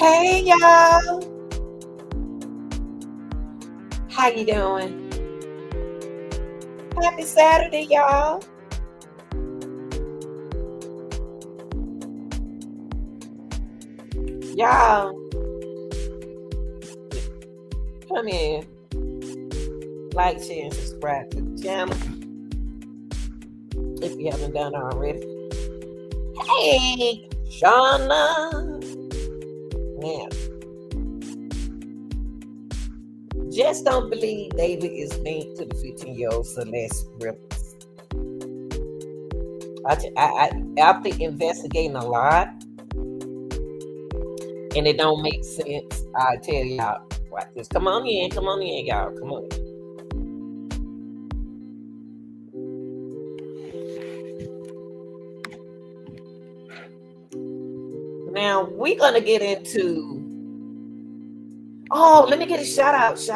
Hey y'all, how you doing? Happy Saturday, y'all. Y'all, come in, like, share, and subscribe to the channel if you haven't done already. Hey, Shauna. Now, just don't believe David is linked to the 15-year-old Celeste Rivas. After investigating a lot, and it don't make sense, I tell y'all, watch this. Come on in, y'all. Come on in. Now we're gonna get into. Oh, let me get a shout out to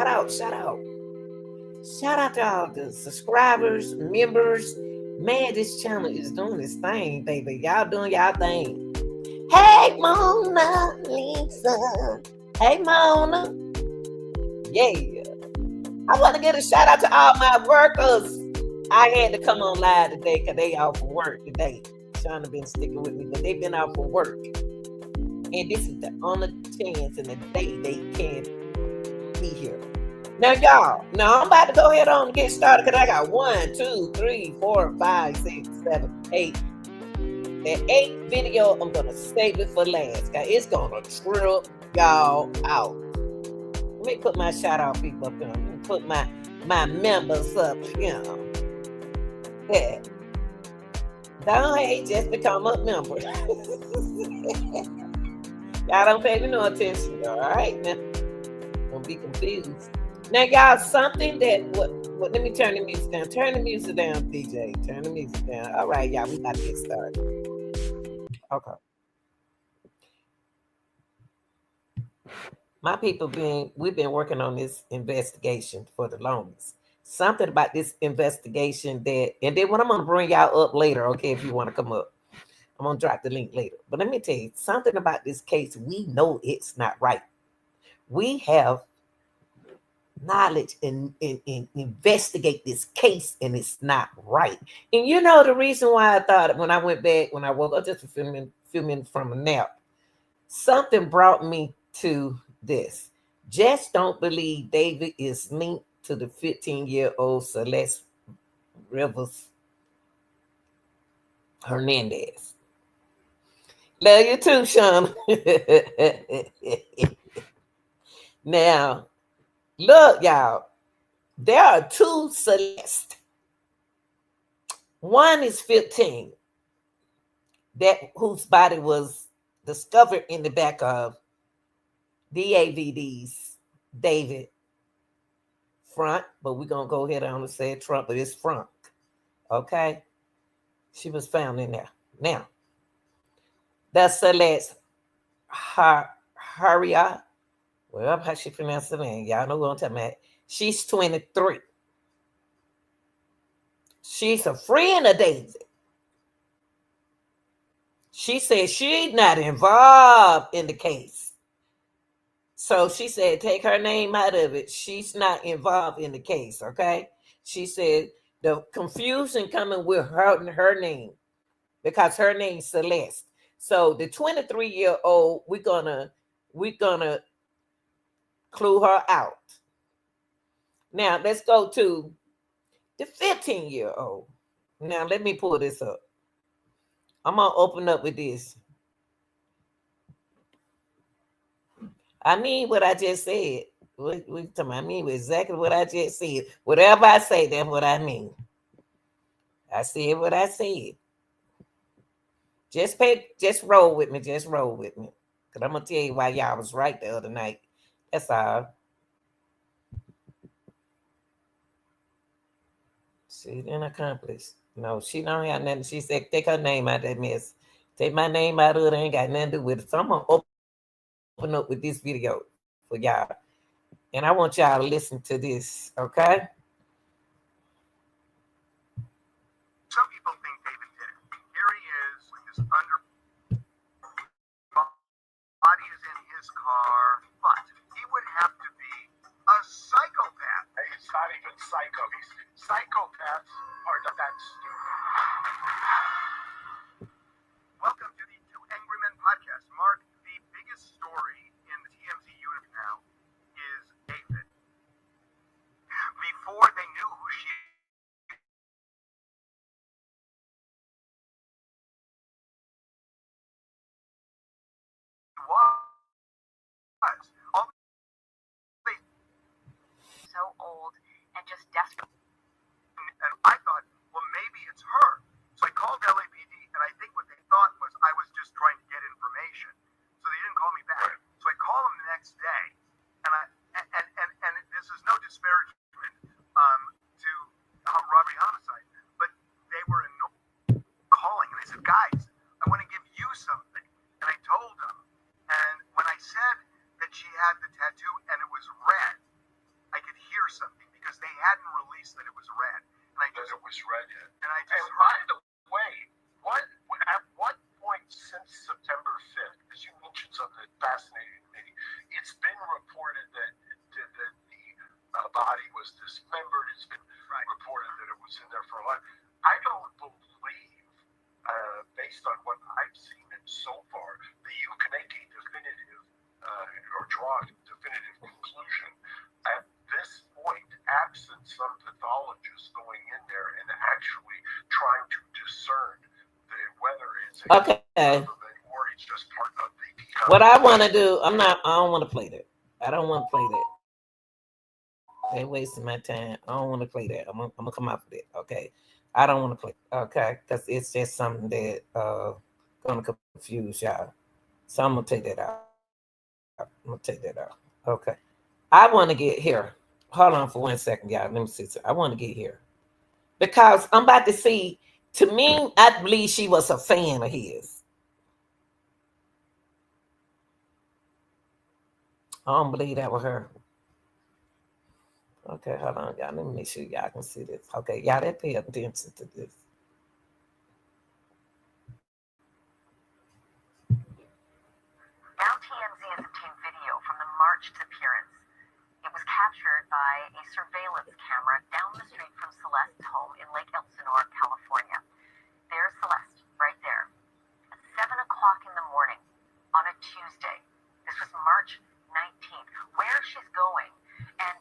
all the subscribers, members. Man, this channel is doing this thing, baby. Y'all doing y'all thing. Hey, Mona Lisa. Hey, Mona. Yeah. I want to get a shout out to all my workers. I had to come on live today because they out for work today. Shauna been sticking with me, but they've been out for work. And this is the only chance in the day they can be here. Now, y'all, I'm about to go ahead on and get started because I got 1, 2, 3, 4, 5, 6, 7, 8. That 8th video, I'm going to save it for last. Guys, it's going to trip y'all out. Let me put my shout out people up here. Let me put my members up here. Yeah. Don't hate, just become a member. Y'all don't pay me no attention, all right? Now, don't be confused. Now, y'all, something that, what, let me turn the music down. Turn the music down, DJ. Turn the music down. All right, y'all, we about to get started. Okay. My people we've been working on this investigation for the longest. Something about this investigation that, and then what I'm going to bring y'all up later, okay, if you want to come up. I'm going to drop the link later. But let me tell you, something about this case, we know it's not right. We have knowledge and investigate this case, and it's not right. And you know the reason why I thought when I went back, when I woke up just a few minutes from a nap, something brought me to this. Just don't believe David is linked to the 15-year-old Celeste Rivas Hernandez. Love you too, Sean. Now, look, y'all. There are 2 Celeste. One is 15, whose body was discovered in the back of D4VD's David front, but we're gonna go ahead on and say Trump, but it's front. Okay, she was found in there. Now, that's Celeste Haria. Well, how she pronounced the name? Y'all know what I'm talking about. She's 23. She's a friend of David. She said she's not involved in the case. So she said, take her name out of it. She's not involved in the case, okay? She said the confusion coming with her name because her name's Celeste. So the 23-year-old, we're gonna clue her out. Now let's go to the 15-year-old. Now let me pull this up. I'm gonna open up with this. I mean what I just said. I mean exactly what I just said. Whatever I say, that's what I mean. I said what I said. Just roll with me. Just roll with me. Because I'm going to tell you why y'all was right the other night. That's all. She didn't accomplish. No, she don't have nothing. She said, take her name out of that mess. Take my name out of it. Ain't got nothing to do with it. So I'm going to open up with this video for y'all. And I want y'all to listen to this, okay? Some people think David did it. Here he is under body is in his car. and just desperate. And I thought, well, maybe it's her. So I called LAPD, and I think what they thought was I was just trying to get information. So they didn't call me back. So I called them the next day, and this is no disparagement to robbery homicide, but they were calling, and they said, guys, I want to give you something. And I told them, and when I said that she had the tattoo and it was red, I could hear something because they hadn't released that it was red. And I just, it was red. And I just And by the way, at what point since September 5th, because you mentioned something that fascinated me, it's been reported that the body was dismembered. It's been reported that it was in there for a while. I don't believe, based on what I've seen and so far, that you can make a definitive or draw a definitive conclusion at this point, absent some pathologist going in there and actually trying to discern whether it's okay. Or it's just part of the. What I want to do, I don't want to play that. I don't want to play that. They wasting my time. I don't want to play that. I'm gonna come out with it. Okay. I don't want to play. Okay, because it's just something that gonna confuse y'all. So I'm gonna take that out. I'm gonna take that out. Okay. I want to get here. Hold on for 1 second, y'all. Let me see. I want to get here because I'm about to see. To me, I believe she was a fan of his. I don't believe that was her. Okay, hold on, y'all. Let me make sure y'all can see this. Okay, y'all, they pay attention to this. Now TMZ has obtained video from the March disappearance. It was captured by a surveillance camera down the street from Celeste's home in Lake Elsinore, California. There's Celeste, right there. At 7 o'clock in the morning on a Tuesday. This was March 19th. Where she's going and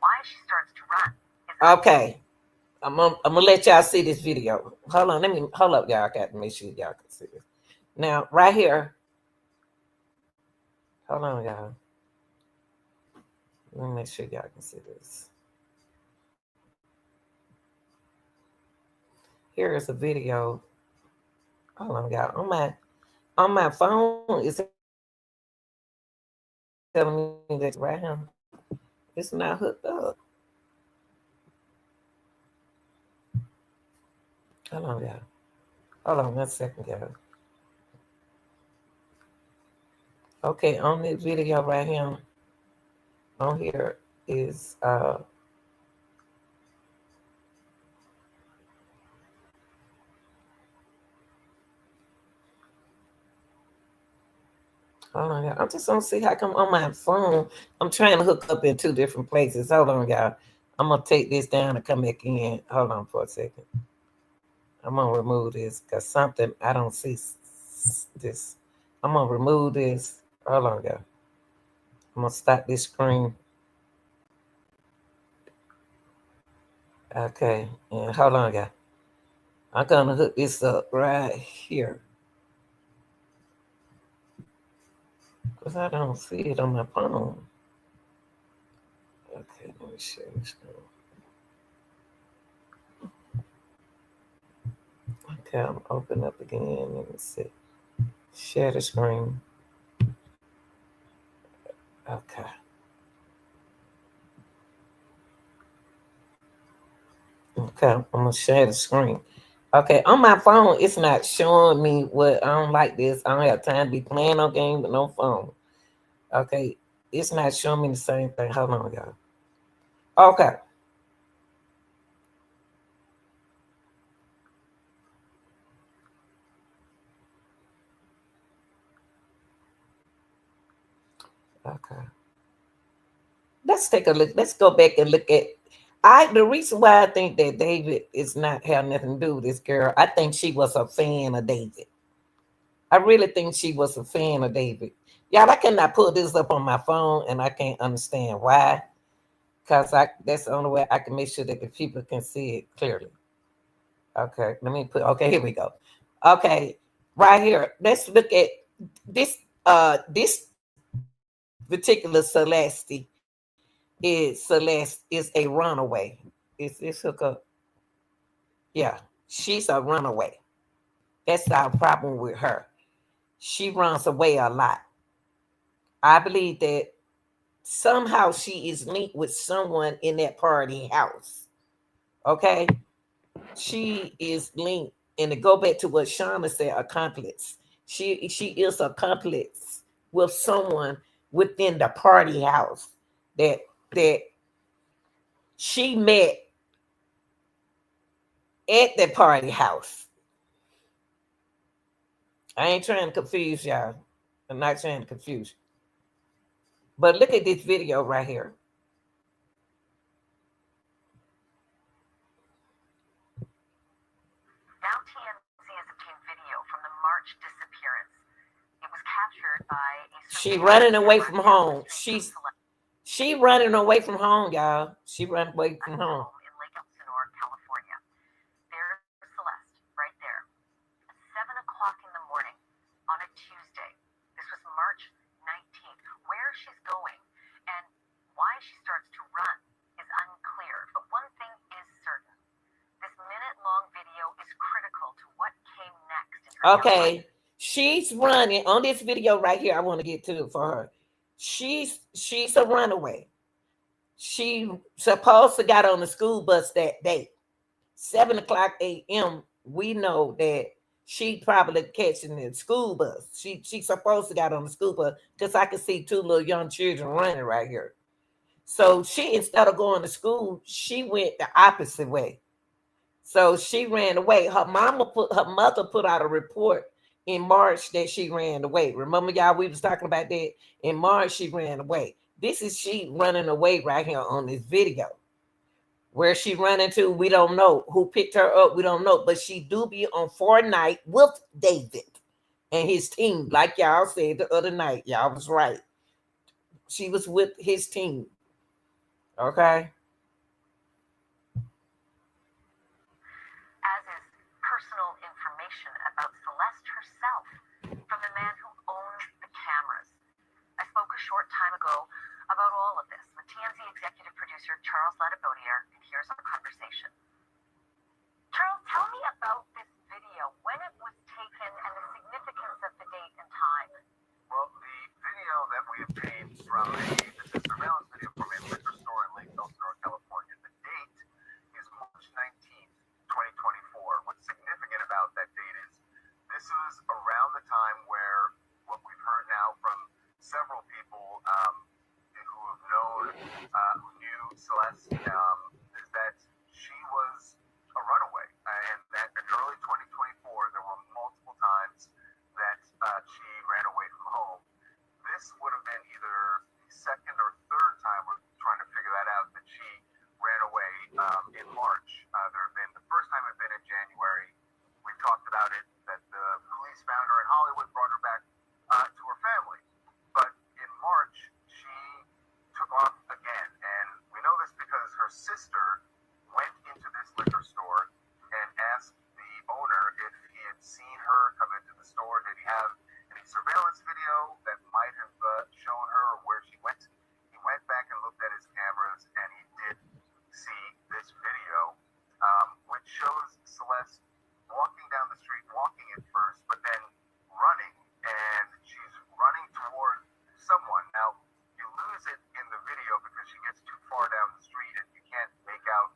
why she starts to run. Okay. I'm gonna let y'all see this video. Hold on, hold up, y'all. I got to make sure y'all can see this. Now, right here. Hold on, y'all. Let me make sure y'all can see this. Here is a video. Hold on, y'all. On my phone, it's telling me that right here. It's not hooked up. Hold on, y'all. Hold on 1 second, y'all. Okay, on this video right here, on here is hold on, y'all. I'm just gonna see how come on my phone. I'm trying to hook up in 2 different places. Hold on, y'all. I'm gonna take this down and come back in. Hold on for a second. I'm gonna remove this because something I don't see this. I'm gonna remove this. Hold on, y'all. I'm gonna stop this screen. Okay, and hold on, y'all. I'm gonna hook this up right here. Because I don't see it on my phone. Okay, let me share the screen. Okay, I'm open up again. Let me see. Share the screen. Okay. Okay, I'm gonna share the screen. Okay, on my phone, it's not showing me what I don't like this. I don't have time to be playing no game with no phone. Okay, it's not showing me the same thing. Hold on, y'all. Okay. Okay. Let's take a look. Let's go back and look at the reason why I think that David is not have nothing to do with this girl. I think she was a fan of David. I really think she was a fan of David. Y'all, I cannot put this up on my phone and I can't understand why. Because that's the only way I can make sure that the people can see it clearly. Okay, let me okay, here we go. Okay, right here. Let's look at this this particular Celeste. is Celeste is a runaway. It's hookup. Yeah, she's a runaway. That's our problem with her. She runs away a lot. I believe that somehow she is linked with someone in that party house. Okay, she is linked, and to go back to what Shauna said, accomplice. She is accomplice with someone within the party house that that she met at the party house. I ain't trying to confuse y'all. I'm not trying to confuse. But look at this video right here. Now TMZ has obtained video from the March disappearance. It was captured by a She running away from home. She running away from home, y'all. She running away from home. in Lake Elsinore, California. There's Celeste right there at 7 o'clock in the morning on a Tuesday. This was March 19th. Where she's going and why she starts to run is unclear. But one thing is certain. This minute-long video is critical to what came next. Okay. She's running on this video right here. I want to get to it for her. She's a runaway. She supposed to got on the school bus that day. 7 o'clock a.m. We know that she probably catching the school bus. She supposed to got on the school bus because I can see two little young children running right here. So she, instead of going to school, she went the opposite way. So she ran away. Her mother put out a report in March that she ran away. Remember, y'all, we was talking about that. In March, she ran away. This is she running away right here on this video. Where she running to, we don't know. Who picked her up, we don't know. But she do be on Fortnite with David and his team. Like y'all said the other night. Y'all was right. She was with his team. Okay. As is personal information about Celeste herself from the man who owns the cameras. I spoke a short time ago about all of this with TMZ executive producer Charles Ladebodier, and here's our conversation. Charles, tell me about this video, when it was taken, and the significance of the date and time. Well, the video that we obtained from it's a surveillance video from a liquor store in Lake Elsinore, California. The date is March 19th, 2024. What's significant about that date is this was around the time where what we've heard now from several people who have known, who knew Celeste, is that she was a runaway. And that in early 2024, there were multiple times that she ran away from home. This would have been either the second or third time, we're trying to figure that out, that she ran away in March. There have been, the first time had been in January. We talked about it, that the police found her in Hollywood, brought her back to her family. But in March, she took off again. And we know this because her sister went into this liquor store and asked the owner if he had seen her come into the store. Did he have any surveillance video that might have shown her or where she went? He went back and looked at his cameras, and he did see this video, which shows Celeste walking down the street, walking at first, but then running, and she's running toward someone. Now, you lose it in the video because she gets too far down the street and you can't make out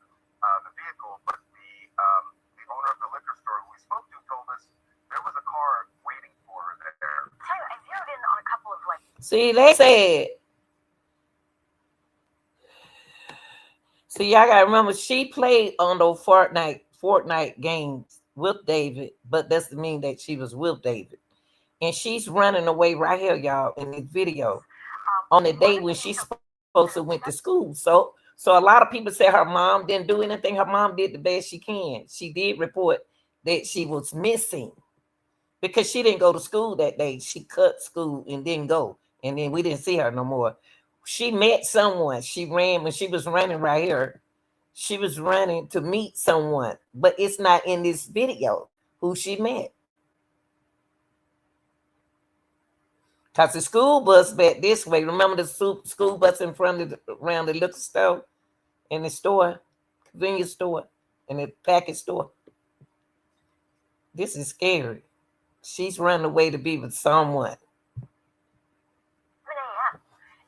the vehicle, but the owner of the liquor store who we spoke to told us there was a car waiting for her there. I zeroed in on a couple of See, they said. See, y'all gotta remember she played on those Fortnite games with David, but doesn't mean that she was with David. And she's running away right here, y'all, in this video on the day when she's supposed to went to school. So a lot of people say her mom didn't do anything. Her mom did the best she can. She did report that she was missing because she didn't go to school that day. She cut school and didn't go. And then we didn't see her no more. She met someone. She ran when she was running right here. She was running to meet someone, but it's not in this video who she met. Cause the school bus back this way. Remember the school bus in front of around the liquor store and the store, convenience store, and the package store. This is scary. She's running away to be with someone. 7 a.m.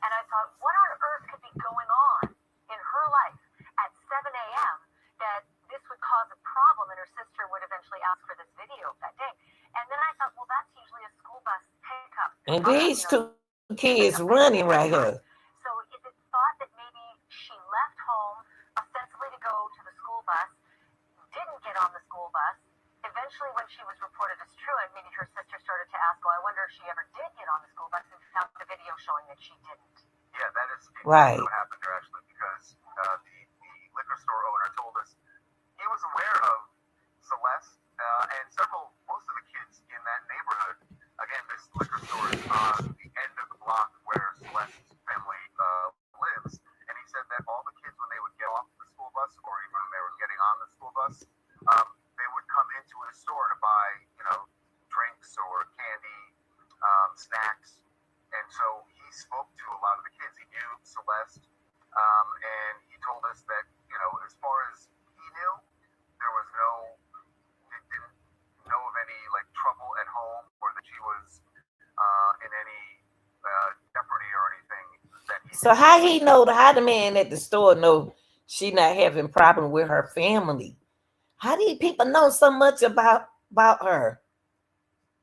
And I thought, what on earth could be going on in her life at 7 a.m. that this would cause a problem and her sister would eventually ask for this video that day. And then I thought, well, that's usually a school bus pickup. And these two kids running right here. So is it thought that maybe she left home ostensibly to go to the school bus, didn't get on the school bus? Eventually, when she was reported as true, and maybe her sister started to ask, well, I wonder if she ever did get on the school bus, and found the video showing that she didn't. Yeah, that is exactly Right. what happened there, actually, because the liquor store owner told us he was aware of Celeste and most of the kids in that neighborhood. Again, this liquor store is on the end of the block where Celeste's family lives, and he said that all the kids, when they would get off the school bus, or even when they were getting on the school bus, they would come into his store to buy, drinks or candy, snacks, and so he spoke to a lot of the kids. He knew Celeste, and he told us that, as far as he knew, there was he didn't know of any like trouble at home, or that she was in any jeopardy or anything. So how he know? How the man at the store know she not having problem with her family? How these people know so much about her?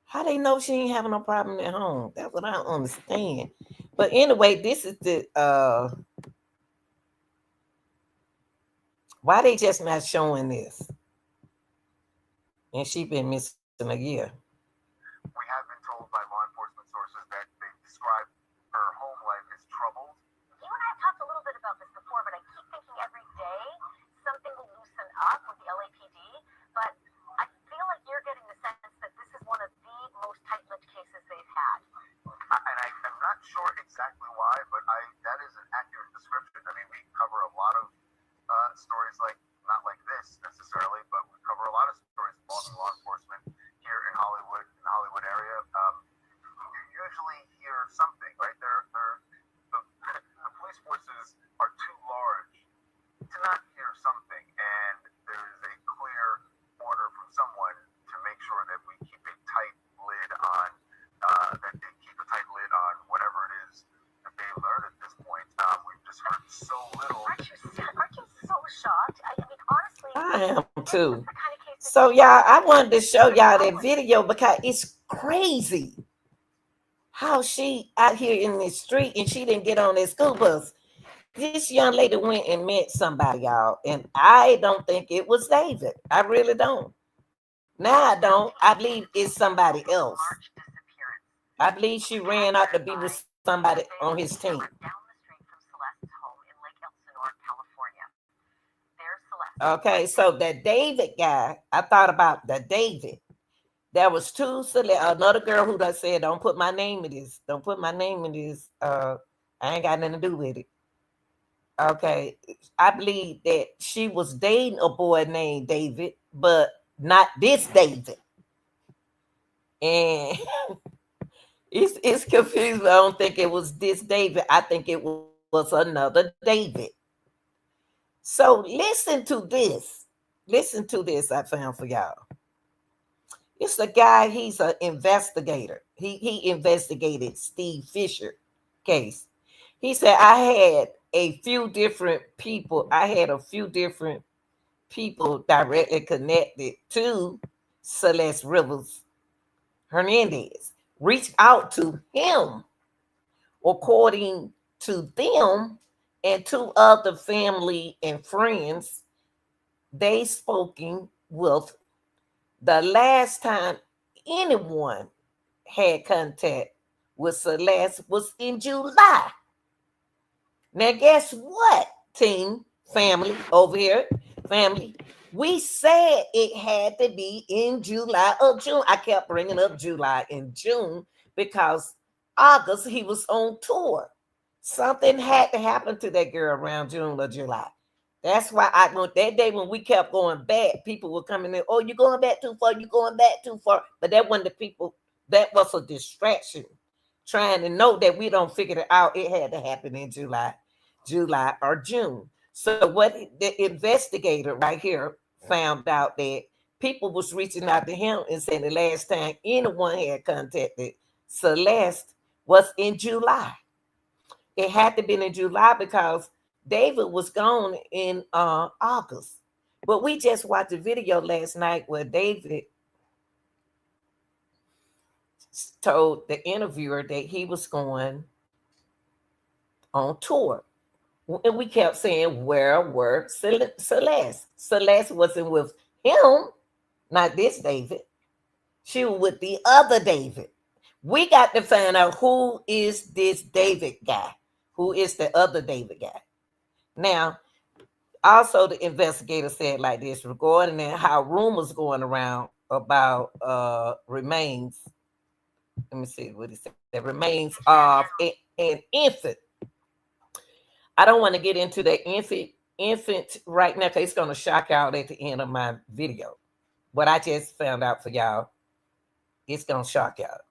How they know she ain't having no problem at home? That's what I don't understand. But anyway, this is the why they just not showing this? And she been missing a year. We have been told by law enforcement sources that they describe her home life as troubled. You and I have talked a little bit about this before, but I keep thinking every day something will loosen up with the LAPD. But I feel like you're getting the sense that this is one of the most tight-lipped cases they've had. And I'm not sure exactly why, but that is an accurate description. I mean, we cover a lot of stories not like this necessarily, but we cover a lot of stories involving law enforcement here in the Hollywood area. You usually hear something, right? The police forces are too large to not hear something, and there is a clear order from someone to make sure that we keep a tight lid on whatever it is that they learned at this point. We've just heard so little. Aren't you so shocked? I mean, honestly, I am too. the kind of case So y'all, I wanted to show y'all that video because it's crazy how she out here in the street and she didn't get on that school bus. This young lady went and met somebody, y'all, and I don't think it was David. I really don't. Now I don't. I believe it's somebody else. March disappearance. I believe she ran out to be with somebody on his team. Down the street from Celeste's home in Lake Elsinore, California. There's Celeste. Okay, so that David guy, I thought about the David. There was two, another girl who done said, don't put my name in this. Don't put my name in this. I ain't got nothing to do with it. Okay, I believe that she was dating a boy named David, but not this David. And it's confusing. I don't think it was this David. I think it was another David. So listen to this. Listen to this I found for y'all. It's a guy, he's an investigator. He investigated Steve Fisher case. He said, I had a few different people directly connected to Celeste Rivas Hernandez. Reached out to him, according to them and two other family and friends they spoken with. The last time anyone had contact with Celeste was in July. Now, guess what, team, family over here, family? We said it had to be in July or June. I kept bringing up July and June because August he was on tour. Something had to happen to that girl around June or July. That's why I went that day when we kept going back. People were coming in. Oh, you're going back too far. You're going back too far. But that wasn't the people. That was a distraction. trying to know that we don't figure it out. It had to happen in July or June. So what the investigator right here found out that people was reaching out to him and saying the last time anyone had contacted Celeste was in July. It had to be in July because David was gone in August. But we just watched a video last night where David told the interviewer that he was going on tour. And we kept saying, where were Celeste? Celeste wasn't with him, not this David. She was with the other David. We got to find out who is this David guy, who is the other David guy. Now, also the investigator said like this regarding how rumors going around about remains. Let me see what he said. The remains of an infant. I don't want to get into the infant right now because it's going to shock out at the end of my video. What I just found out for y'all, it's going to shock out.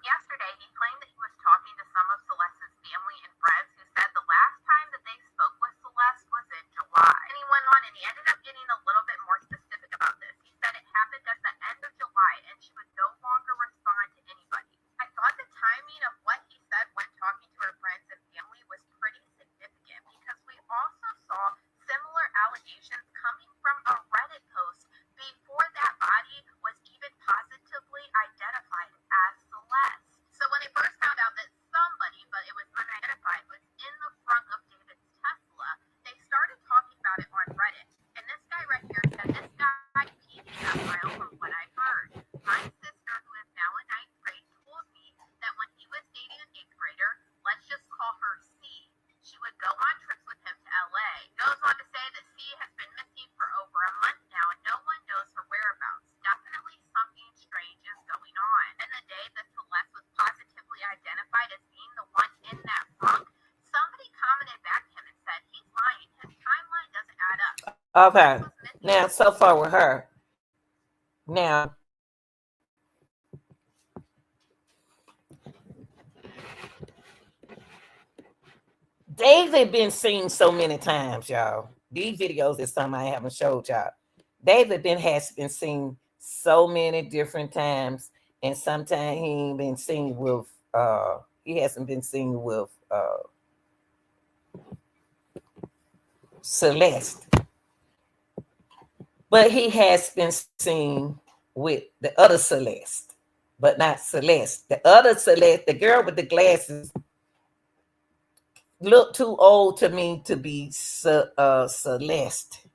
Yesterday, he claimed that he was talking to some of Celeste's family and friends who said the last time that they spoke with Celeste was in July. And he went on and he ended up getting a little bit more specific about this. He said it happened at the end of July and she would no longer respond to anybody. I thought the timing of what he said when talking to her friends and family was pretty significant because we also saw similar allegations coming from a Reddit post before that body was even positively identified as Celeste. So when they first found out that somebody, but it was unidentified, was in the front of David's Tesla, they started talking about it on Reddit. And this guy right here said, this guy peeped that mile from what I heard. My sister, who is now in 9th grade, told me that when he was dating an 8th grader, let's just call her C, she would go on trips with him to LA. Goes on to say that C has been missing for over a month now and no one knows her whereabouts. Definitely something strange is going on. And the day that Celeste was positively identified as being the one in that trunk, somebody commented back to him and said, he's lying. His timeline doesn't add up. Okay. Now, so far with her. Now, David been seen so many times, y'all. These videos is something I haven't showed y'all. David has been seen so many different times, and sometimes he ain't been seen with he hasn't been seen with Celeste. But he has been seen with the other Celeste, but not Celeste. The other Celeste, the girl with the glasses, look too old to me to be Celeste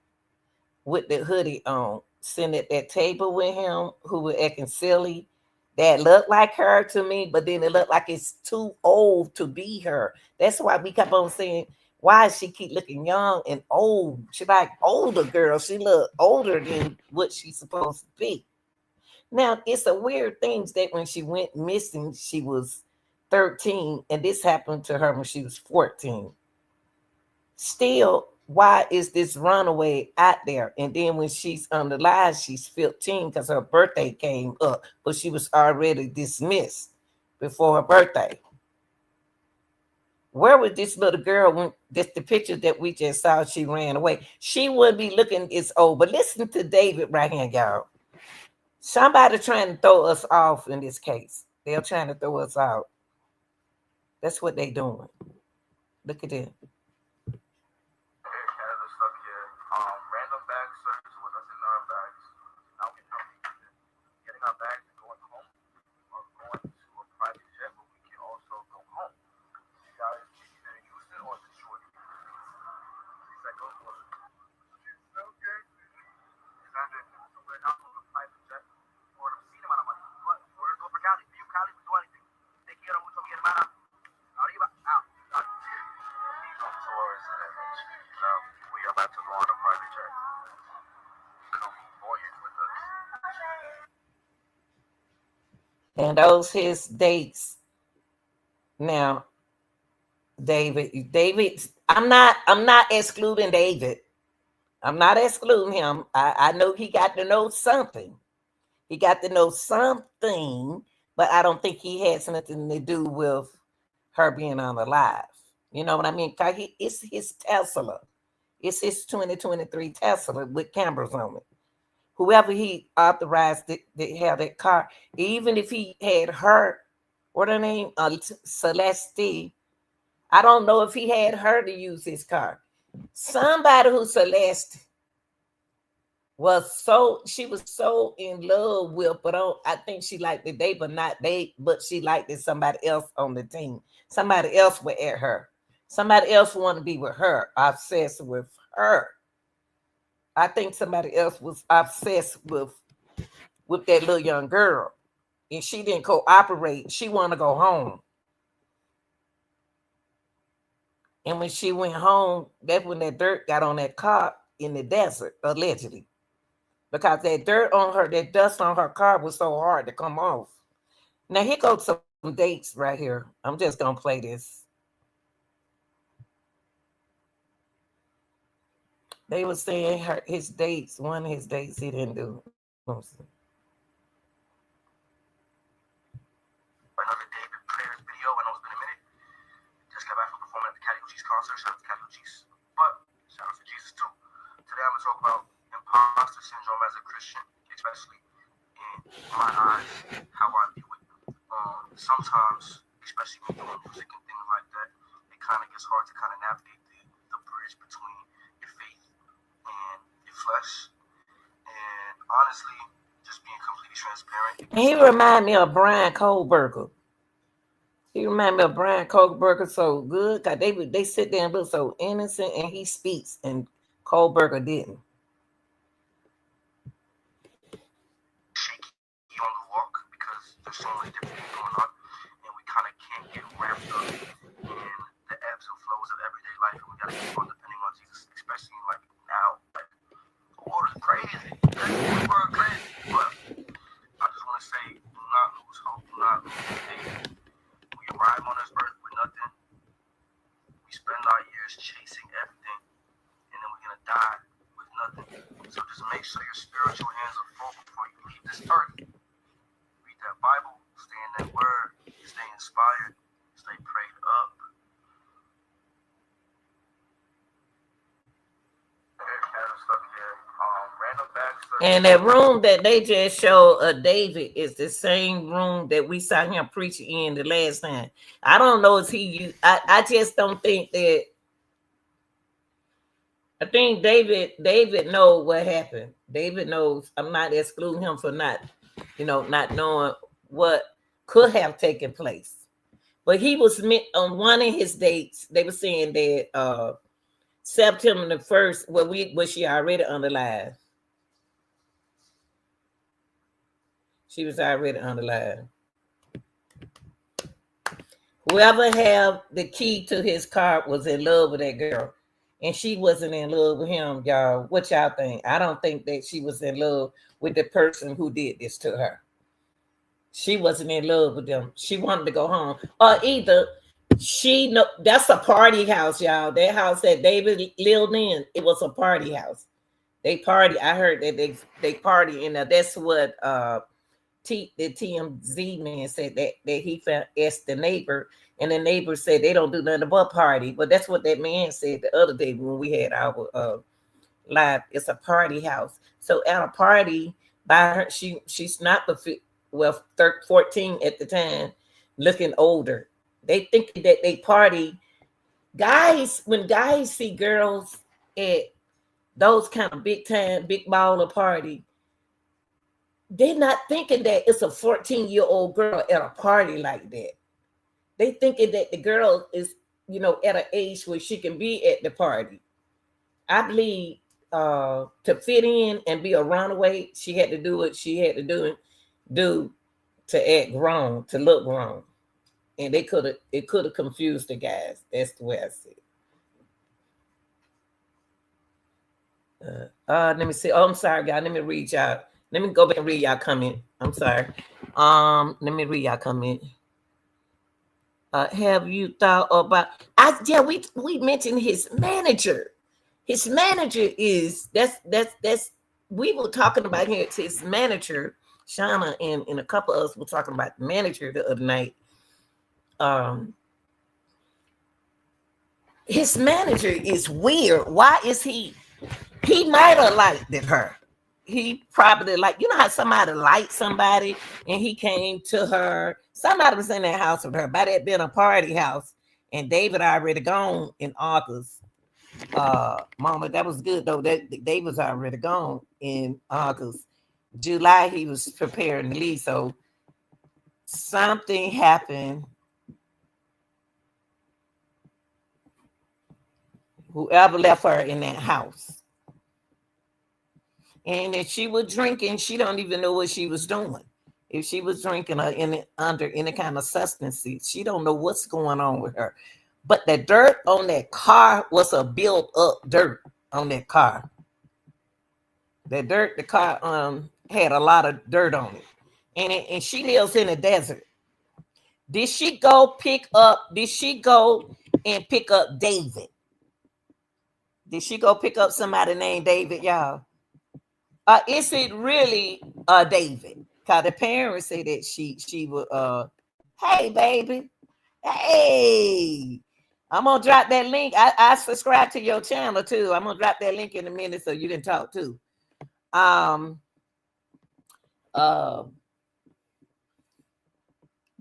with the hoodie on, sitting at that table with him, who was acting silly. That looked like her to me, but then it looked like it's too old to be her. That's why we kept on saying, why does she keep looking young and old? She like older girl. She look older than what she's supposed to be. Now, it's a weird thing that when she went missing, she was 13, and this happened to her when she was 14. Still, why is this runaway out there? And then when she's on the line, she's 15 because her birthday came up, but she was already dismissed before her birthday. Where was this little girl when this the picture that we just saw? She ran away. She wouldn't be looking this old. But listen to David right here, y'all. Somebody trying to throw us off in this case. They're trying to throw us out. That's what they doing. Look at them. Canada stuck here. Random bag search with us in our bags. Now we know getting our bags and going home or going to a private jet, but we can also go home. You guys either use it or destroy it. He's like, go for it. Okay. Exactly. So we're not on a private jet or a cinema. But we're going to go for Cali. You Cali, we do anything. Te quiero mucho, mi hermana. Arriba, out. He's on tours and so we are about to go on a private jet. Come voyage with us. And those his dates. Now, David, I'm not excluding David. I'm not excluding him. I know he got to know something. He got to know something, but I don't think he has nothing to do with her being unalive. You know what I mean? Cause it's his Tesla. It's his 2023 Tesla with cameras on it. Whoever he authorized to have that car, even if he had her, what her name, Celeste. I don't know if he had her to use his car. Somebody who Celeste she was so in love with, but I think she liked the date, but not date, but she liked it somebody else on the team. Somebody else would at her. Somebody else wanted to be with her, obsessed with her. I think somebody else was obsessed with that little young girl, and she didn't cooperate. She wanted to go home. And when she went home, that's when that dirt got on that car in the desert, allegedly. Because that dirt on her, that dust on her car was so hard to come off. Now, here goes some dates right here. I'm just going to play this. They were saying his dates, one of his dates he didn't do. Another David Prayers video. I know it's been a minute. Just got back from performing at the Cali Uchis concert. Shout out to Cali Uchis. But shout out to Jesus too. Today I'm going to talk about imposter syndrome as a Christian, especially in my eyes, how I view it. Sometimes, especially when doing music and things like that, it kind of gets hard to kind of navigate the bridge between your faith and your flesh. And honestly, just being completely transparent. He remind me of Brian Kohlberger. He remind me of Brian Kohlberger so good because they sit there and look so innocent, and he speaks, and Kohlberger didn't. Shaky on the walk because there's so many different things going on, and we kind of can't get wrapped up in the ebbs and flows of everyday life, and we gotta keep on depending on Jesus, especially like now. Like the world is crazy, the world is crazy. But I just want to say, do not lose hope, do not lose faith. We arrive on this earth with nothing. We spend our years chasing everything, and then we're gonna die with nothing. So just make sure your spiritual hands are full before you leave this earth. Read that Bible, stay in that word, stay inspired, stay prayed up. And that room that they just showed David is the same room that we saw him preaching in the last time. I don't know if he. I just don't think that. I think David knows what happened. David knows. I'm not excluding him for not knowing what could have taken place. But he was on one of his dates. They were saying that September the 1st, was she already underlined? She was already underlined. Whoever had the key to his car was in love with that girl. And she wasn't in love with him, y'all. What y'all think? I don't think that she was in love with the person who did this to her. She wasn't in love with them. She wanted to go home. Or either that's a party house, y'all. That house that David lived in, it was a party house. They party. I heard that they party in there. That's what the TMZ man said that he asked the neighbor, and the neighbor said they don't do nothing but party. But that's what that man said the other day when we had our live. It's a party house. So at a party by her, she's not 14 at the time, looking older. They think that they party. Guys, when guys see girls at those kind of big baller party, they're not thinking that it's a 14-year-old girl at a party like that. They thinking that the girl is, at an age where she can be at the party. I believe to fit in and be a runaway, she had to do what she had to do to act grown, to look grown. And it could have confused the guys. That's the way I see it. Let me see. Oh, I'm sorry, guys. Let me read y'all. Let me go back and read y'all comment. I'm sorry. Let me read y'all comment. Have you thought about? We mentioned his manager. His manager is that's we were talking about here. It's his manager, Shauna, and a couple of us were talking about the manager the other night. His manager is weird. Why is he? He might have liked her. He probably like, you know how somebody liked somebody and he came to her. Somebody was in that house with her. By that being a party house, and David already gone in August. Mama, that was good though. That David was already gone in August. July he was preparing to leave. So something happened. Whoever left her in that house. And if she was drinking, she don't even know what she was doing. If she was drinking under any kind of substance, she don't know what's going on with her. But the dirt on that car was a built up dirt on that car. The car had a lot of dirt on it. And she lives in the desert. Did she go and pick up David? Did she go pick up somebody named David, y'all? Is it really David? Cause the parents say that she would hey baby, hey, I'm gonna drop that link. I subscribe to your channel too. I'm gonna drop that link in a minute so you can talk too.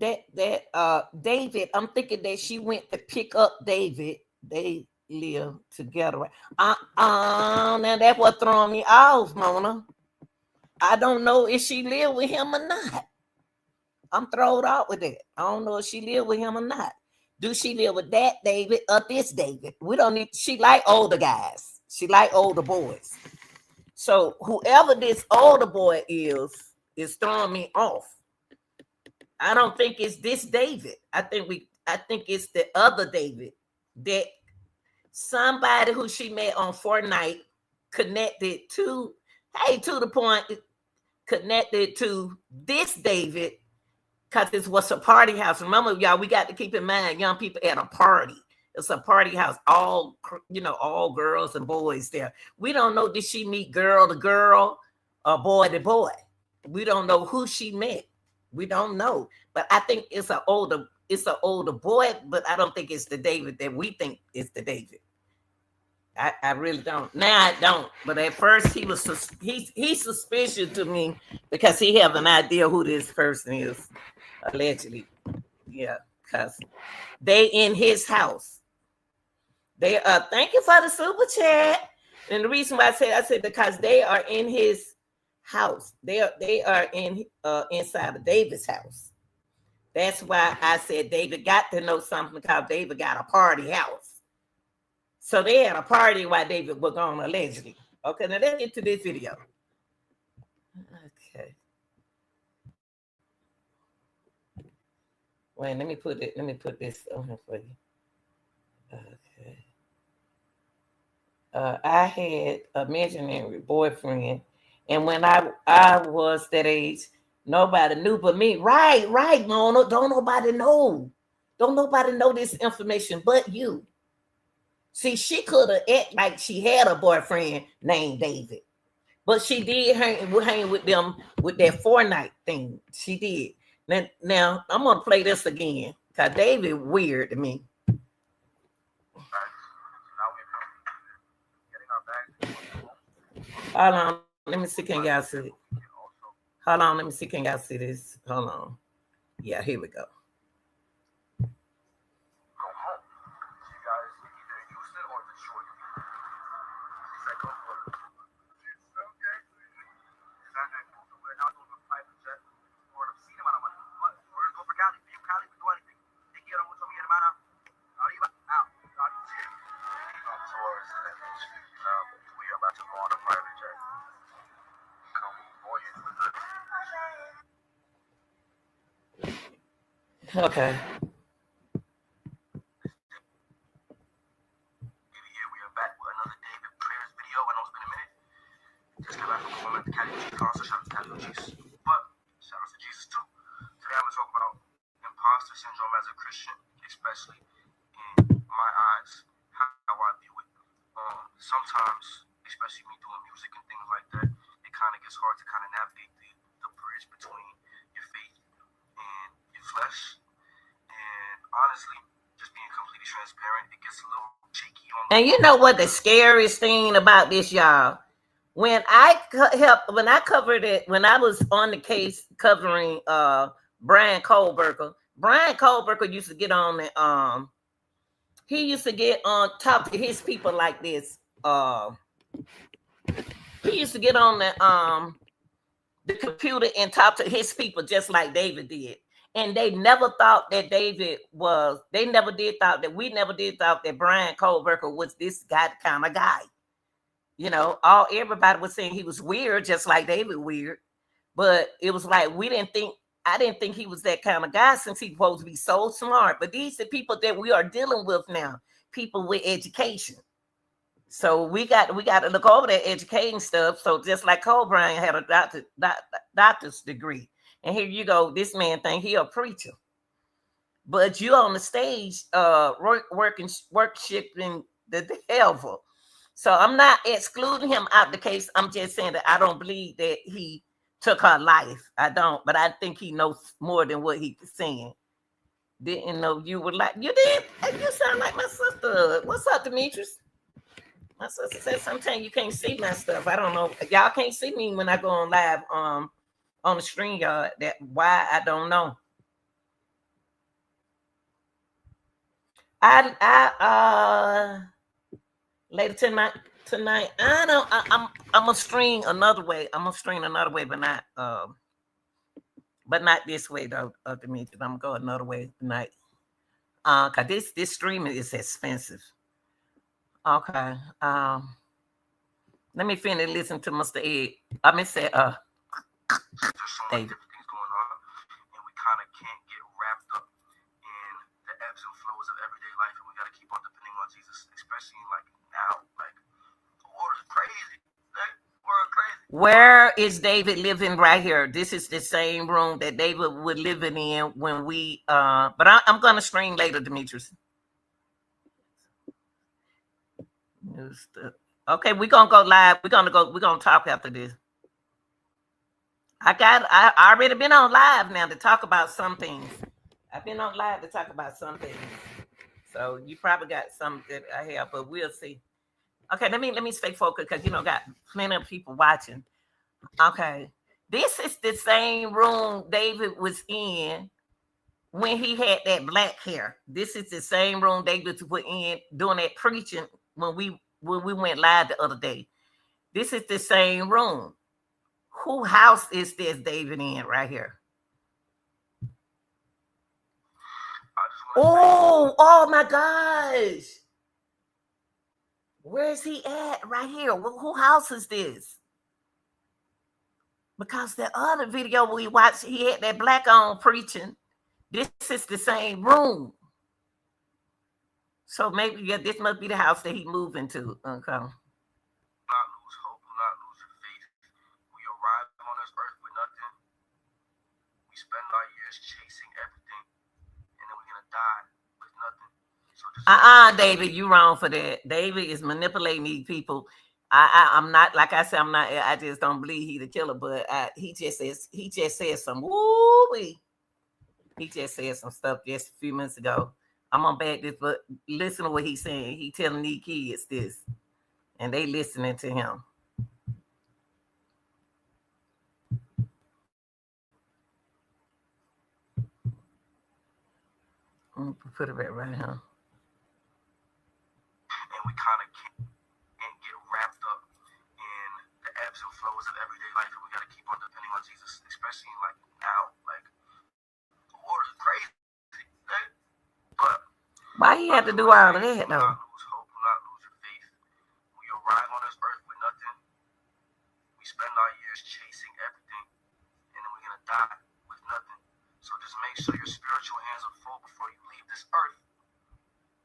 David, I'm thinking that she went to pick up David. They live together. Now that's what throwing me off, Mona. I don't know if she live with him or not. I'm thrown out with that. I don't know if she live with him or not. Do she live with that David or this David? We don't need. She like older guys. She like older boys. So whoever this older boy is throwing me off. I don't think it's this David. I think it's the other David, that somebody who she met on Fortnite connected to, to the point, connected to this David, because it was a party house. Remember, y'all, we got to keep in mind, young people at a party. It's a party house, all girls and boys there. We don't know, did she meet girl to girl or boy to boy? We don't know who she met. We don't know. But I think it's an older boy, but I don't think it's the David that we think is the David. I really don't. Now I don't. But at first he's suspicious to me because he have an idea who this person is, allegedly. Yeah, because they in his house. They thank you for the super chat. And the reason why I said because they are in his house. They are in inside of David's house. That's why I said David got to know something, because David got a party house. So they had a party while David was gone, allegedly. Okay, now let's get to this video. Okay. Wait, let me put this on here for you. Okay. I had a imaginary boyfriend, and when I was that age, nobody knew but me. Right, Mona. Don't nobody know. Don't nobody know this information but you. See, she could have acted like she had a boyfriend named David, but she did hang with them with that Fortnite thing. She did. Now I'm gonna play this again because David weird to me. Hold on, let me see. Can y'all see it? Hold on, let me see. Can y'all see this? Hold on. Yeah, here we go. Okay. Syndrome as a Christian, especially in my eyes, how I view it. sometimes, especially me doing music and things like that, it kind of gets hard to kind of navigate the bridge between your faith and your flesh. And honestly, just being completely transparent, it gets a little shaky on. And you know what the scariest thing about this, y'all? When I covered it, when I was on the case covering Brian Kohlberger used to get on the he used to get on talk to his people like this. He used to get on the computer and talk to his people just like David did. And they never thought that we never did thought that Brian Kohlberger was this kind of guy. You know, everybody was saying he was weird, just like David weird. But it was like I didn't think he was that kind of guy, since he's supposed to be so smart. But these are people that we are dealing with now, people with education. So we got to look over that educating stuff. So just like Cole Bryant had a doctor's degree, and here you go, this man think he a preacher, but you on the stage worshiping the devil. So I'm not excluding him out the case. I'm just saying that I don't believe that he took her life. I don't, but I think he knows more than what he's saying. Didn't know you would like you did. You sound like my sister. What's up, Demetrius? My sister said sometimes you can't see my stuff. I don't know. Y'all can't see me when I go on live on the StreamYard. That why I don't know. I later tonight. I'm gonna stream another way. But not this way though. Demetrius, I'm gonna go another way tonight. Cause this streaming is expensive. Okay. Let me finish listening to Mr. Ed. I mean, say, there's so many different things going on, and we kind of can't get wrapped up in the ebbs and flows of everyday life, and we got to keep on depending on Jesus, especially like now. Like the world is crazy. Where is David living right here? This is the same room that David was living in when we. But I'm gonna stream later, Demetrius. Okay, we're gonna go live. We're gonna talk after this. I already been on live now to talk about some things. I've been on live to talk about some things. So you probably got some that I have, but we'll see. Okay, let me stay focused because got plenty of people watching. Okay. This is the same room David was in when he had that black hair. This is the same room David was in doing that preaching when we went live the other day. This is the same room. Who house is this David in right here? Oh my gosh. Where is he at right here? Who house is this? Because the other video we watched, he had that black on preaching. This is the same room. So maybe this must be the house that he moved into. Okay. Not lose hope, not lose faith. We arrive on this earth with nothing. We spend our years chasing everything, and then we're gonna die with nothing. So David, you wrong for that. David is manipulating these people. I'm not, like I said, I'm not. I just don't believe he the killer, but he just says some woo-wee. He just said some stuff just a few minutes ago. I'm gonna back this, but listen to what he's saying. He telling these kids this, and they listening to him. Put it right here. And we kind of can't get wrapped up in the ebbs and flows of everyday life, and we got to keep on depending on Jesus, especially like now. Like the world is crazy. But why you have to do all of that though? Not lose hope, not lose your faith. We arrive on this earth with nothing. We spend our years chasing everything, and then we're gonna die with nothing. So just make sure your spiritual hands are full before you leave this earth.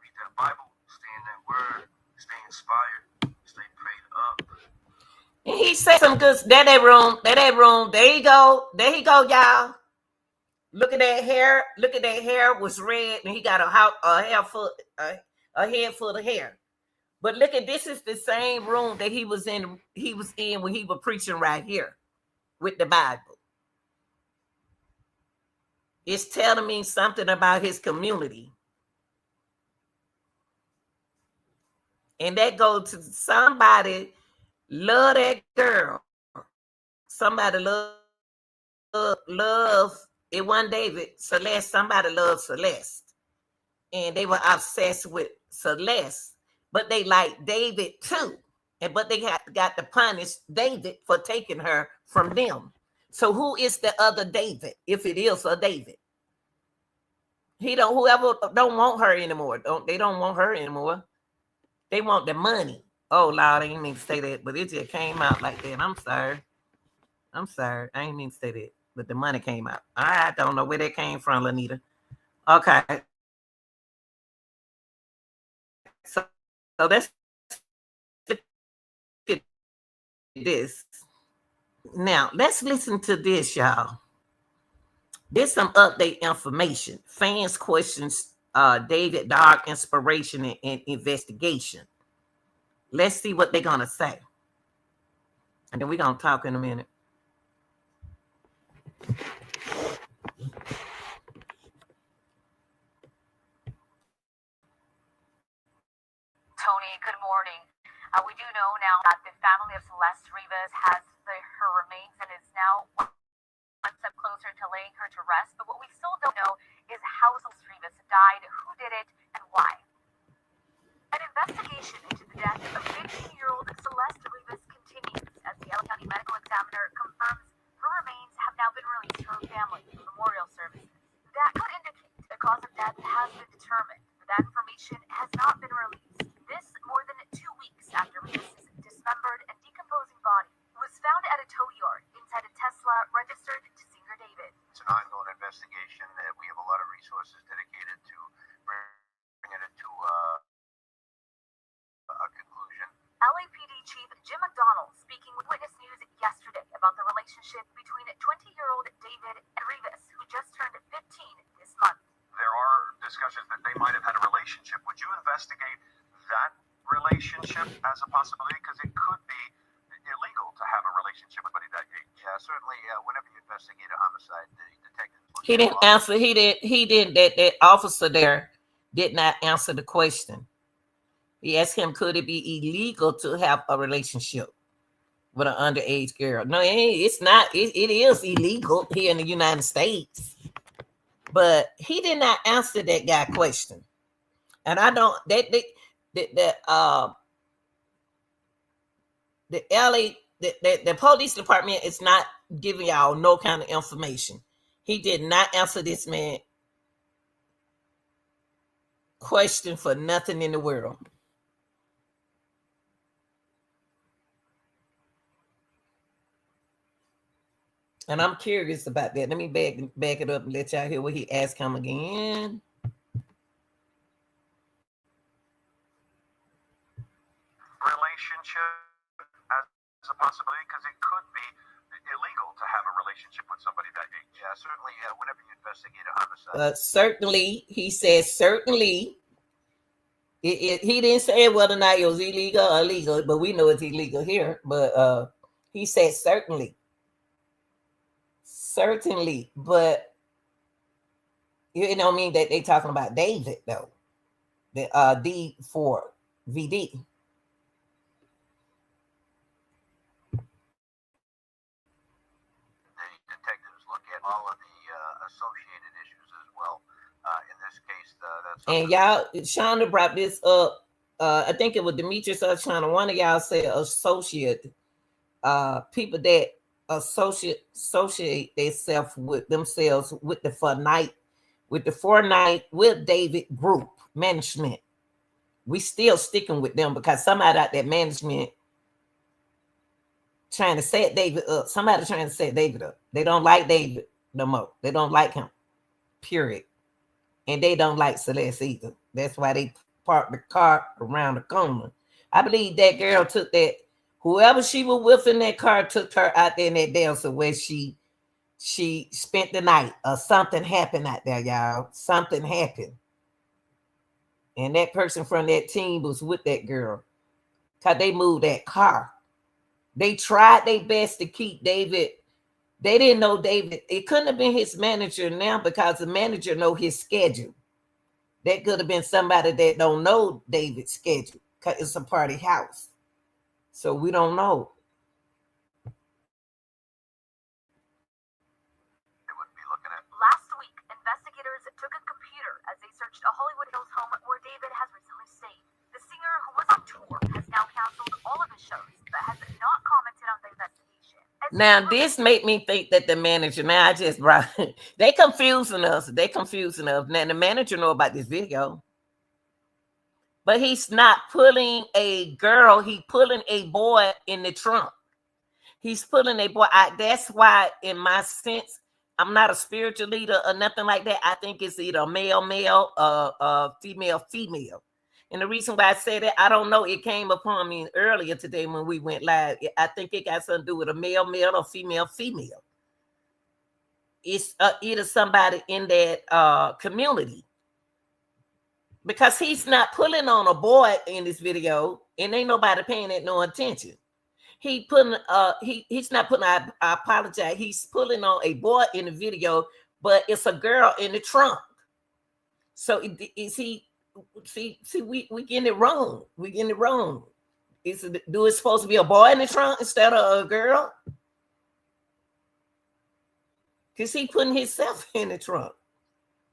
Read that Bible, stay in that word, stay inspired, stay prayed up. And he said some good. That room. There you go, y'all. Look at that hair. Look at that hair was red, and he got a head full of hair. But look at this is the same room that he was in. He was in when he was preaching right here with the Bible. It's telling me something about his community. And that goes to somebody love that girl. Somebody love it wasn't David, Celeste. Somebody loved Celeste. And they were obsessed with Celeste, but they like David too. And but they got to punish David for taking her from them. So who is the other David? If it is a David, he don't. Whoever don't want her anymore. They don't want her anymore. They want the money. Oh Lord, I didn't mean to say that, but it just came out like that. I'm sorry. I ain't mean to say that, but the money came out. I don't know where that came from, Lanita. Okay, so let's look at this. Now let's listen to this, y'all. There's some update information. Fans questions David Dark inspiration and investigation. Let's see what they're gonna say, and then we're gonna talk in a minute. Tony, good morning. We do know now that the family of Celeste Rivas has her remains and is now one step closer to laying her to rest. But what we still don't know is how Celeste Rivas died, who did it, and why. An investigation into the death of 15-year-old Celeste Rivas continues as the LA County Medical Examiner confirms her remains have now been released to her family for memorial services. That could indicate the cause of death has been determined, but that information has not been released. This more than 2 weeks after Rivas' dismembered and decomposing body was found at a tow yard inside a Tesla registered to Singer David. It's an ongoing investigation. We have a lot of resources dedicated to bringing it to a conclusion. LAPD Chief Jim McDonald speaking with Witness News yesterday about the relationship between 20-year-old David and Rivas, who just turned 15 this month. There are discussions that they might have had a relationship. Would you investigate that relationship as a possibility? Because it could be illegal to have a relationship with somebody that age. Yeah, certainly. Whenever you investigate a homicide, the detectives. He didn't answer. He did. That officer there did not answer the question. He asked him, could it be illegal to have a relationship with an underage girl? No, it's not. It is illegal here in the United States. But he did not answer that guy question. And I don't the LA the police department is not giving y'all no kind of information. He did not answer this man question for nothing in the world. And I'm curious about that. Let me back it up and let y'all hear what he asked him again. Relationship as a possibility, because it could be illegal to have a relationship with somebody that age. Yeah, certainly. Whenever you investigate a homicide. Certainly, he says certainly. He didn't say whether or not it was illegal or illegal, but we know it's illegal here. But he said certainly. Certainly, but you don't mean that they talking about David though. The D4VD. The detectives look at all of the associated issues as well. In this case, that's. And y'all, Shonda brought this up. I think it was Demetrius or Shonda. One of y'all said associate. People that associate themselves with the Fortnite with David group management. We still sticking with them because somebody out that management trying to set David up. Somebody trying to set David up. They don't like David no more. They don't like him. Period. And they don't like Celeste either. That's why they parked the car around the corner. I believe that girl took that. Whoever she was with in that car took her out there in that dancer where she spent the night, or something happened out there, y'all. Something happened. And that person from that team was with that girl. because they moved that car. They tried their best to keep David. They didn't know David. It couldn't have been his manager now because the manager know his schedule. That could have been somebody that don't know David's schedule because it's a party house. So we don't know. Last week, investigators took a computer as they searched a Hollywood Hills home where David has recently stayed. The singer, who was on tour, has now canceled all of his shows, but has not commented on the investigation. Now, this made me think that the manager, now I just brought, they confusing us. They confusing us. Now, the manager know about this video. But he's not pulling a girl. He pulling a boy in the trunk. He's pulling a boy. That's why, in my sense, I'm not a spiritual leader or nothing like that. I think it's either male, female, female. And the reason why I say that, I don't know. It came upon me earlier today when we went live. I think it got something to do with a male, or female, female. It's either somebody in that community. Because he's not pulling on a boy in this video, and ain't nobody paying it no attention. He's not putting, I apologize. He's pulling on a boy in the video, but it's a girl in the trunk. So is he? See, we getting it wrong. We getting it wrong. Do it supposed to be a boy in the trunk instead of a girl? Because he putting himself in the trunk.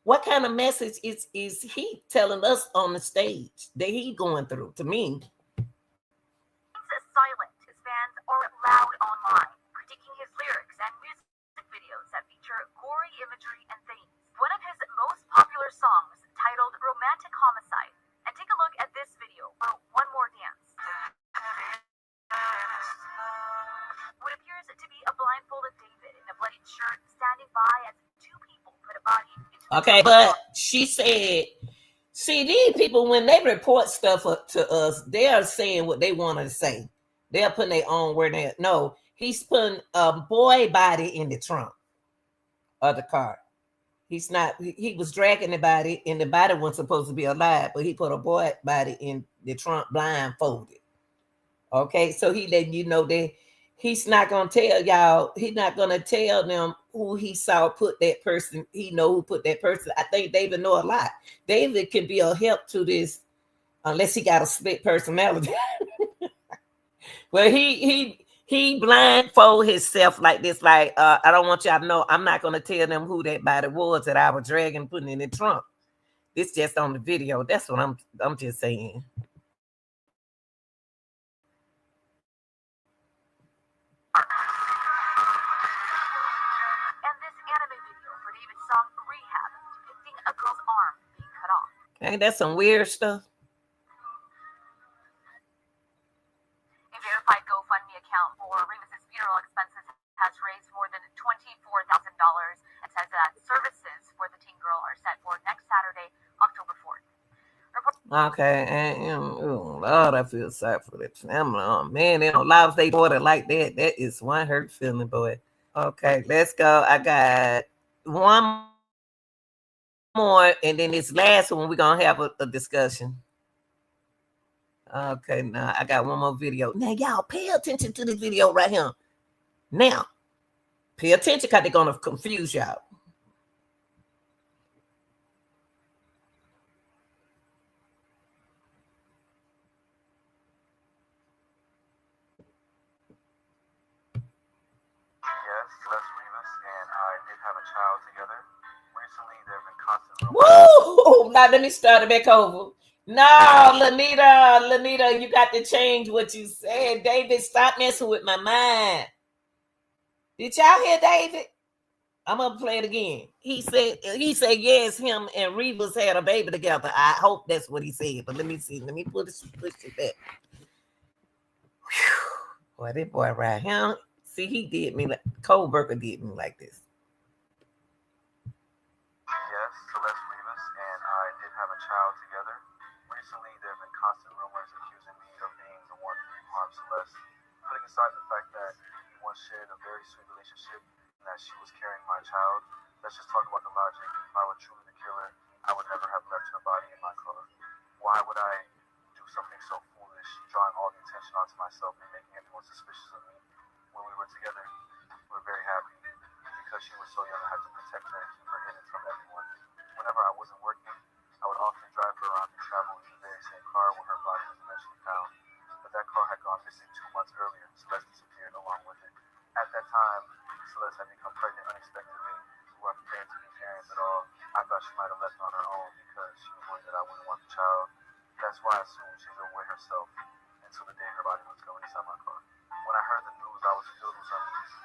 What kind of message is he telling us on the stage that he going through? To me, silent. His fans are loud online, critiquing his lyrics and music videos that feature gory imagery and themes. One of his most popular songs, titled "Romantic Homicide," and take a look at this video for "One More Dance." What appears to be a blindfolded David in a bloodied shirt standing by as two people put a body into. Okay, but she said, see, these people, when they report stuff up to us, they are saying what they want to say. They're putting their own word in. No, he's putting a boy body in the trunk of the car. He's not, he was dragging the body, and the body wasn't supposed to be alive, but he put a boy body in the trunk blindfolded. Okay, so he letting you know that he's not going to tell y'all, he's not going to tell them who he saw put that person. He know who put that person. I think David know a lot. David can be a help to this unless he got a split personality. Well, he blindfold himself like this, like, I don't want y'all to know, I'm not going to tell them who that body was that I was dragging, putting in the trunk. It's just on the video. That's what I'm just saying. Hey, that's some weird stuff. A verified GoFundMe account for Rivas' funeral expenses has raised more than $24,000 and says that services for the teen girl are set for next Saturday, October 4th. Okay, and Lord, I feel sorry for that family. Oh man, they don't love their daughter like that. That is one hurt feeling, boy. Okay, let's go. I got one more, and then this last one we're gonna have a discussion. Okay, now I got one more video. Now y'all pay attention to this video right here. Now pay attention because they're gonna confuse y'all. Yes, Celeste Rivas and I did have a child together. Recently, there have been constant Woo! Now let me start it back over. No, Lanita, you got to change what you said. David, stop messing with my mind. Did y'all hear David? I'm gonna play it again. He said yes, him and Rivas had a baby together. I hope that's what he said, but let me see. Let me push it back. Whew. Boy, that boy right here. See, he did me like Cole Burker did me like this. Yes, Celeste Rivas and I did have a child together. Recently, there have been constant rumors accusing me of being the one who harmed Celeste. Putting aside the fact that we once shared a very sweet relationship and that she was carrying my child, let's just talk about the logic. If I were truly the killer, I would never have left her body in my car. Why would I do something so foolish, drawing all the attention she might have left on her own because she was worried that I wouldn't want the child. That's why I assumed she'd go away herself until the day her body was going inside my car. When I heard the news, I was filled with unease.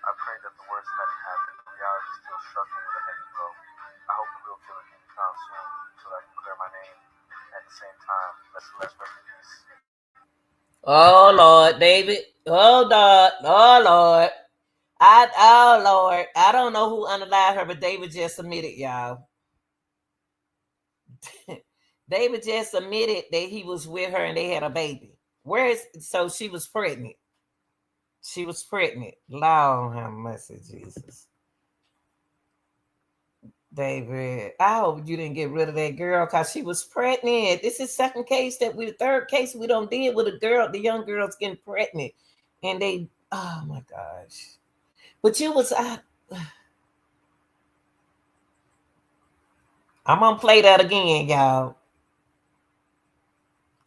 I prayed that the worst hadn't happened, but reality still struck me with a heavy blow. I hope the real killer can be found soon so that I can clear my name. At the same time, let Celeste rest in peace. Oh Lord, David. Oh Lord. Oh Lord. Oh Lord. I don't know who unalived her, but David just submitted, y'all. David just admitted that he was with her and they had a baby. So she was pregnant. She was pregnant. Lord have mercy, Jesus. David, I hope you didn't get rid of that girl because she was pregnant. This is third case we don't deal with a girl, the young girls getting pregnant. And they, oh my gosh. But I'm gonna play that again, y'all.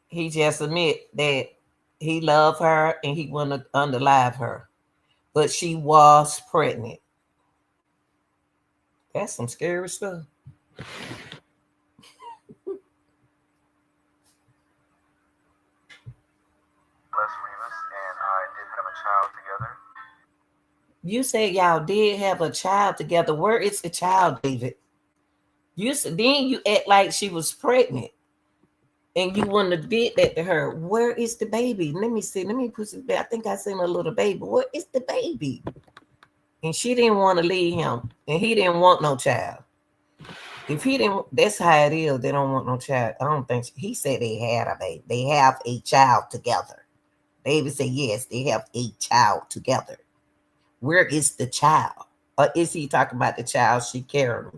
He just admit that he loved her and he wanted to unalive her. But she was pregnant. That's some scary stuff. Celeste Rivas and I did have a child together. You said y'all did have a child together. Where is the child, David? Then you act like she was pregnant. And you wouldn't have did that to her. Where is the baby? Let me see. Let me put it back. I think I seen a little baby. Where is the baby? And she didn't want to leave him. And he didn't want no child. If he didn't, that's how it is. They don't want no child. I don't think he said they had a baby. They have a child together. David said yes, they have a child together. Where is the child? Or is he talking about the child she carried?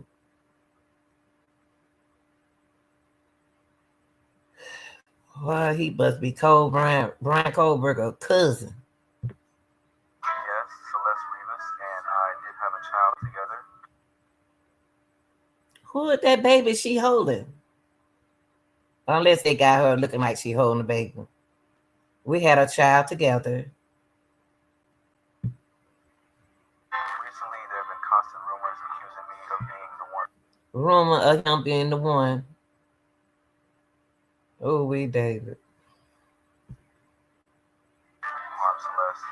Well, he must be Brian Kohlberger's cousin. Yes, Celeste Rivas and I did have a child together. Who is that baby she holding? Unless they got her looking like she holding a baby. We had a child together. Recently, there have been constant rumors accusing me of being the one. Rumor of him being the one. Oh, we David. Harm Celeste,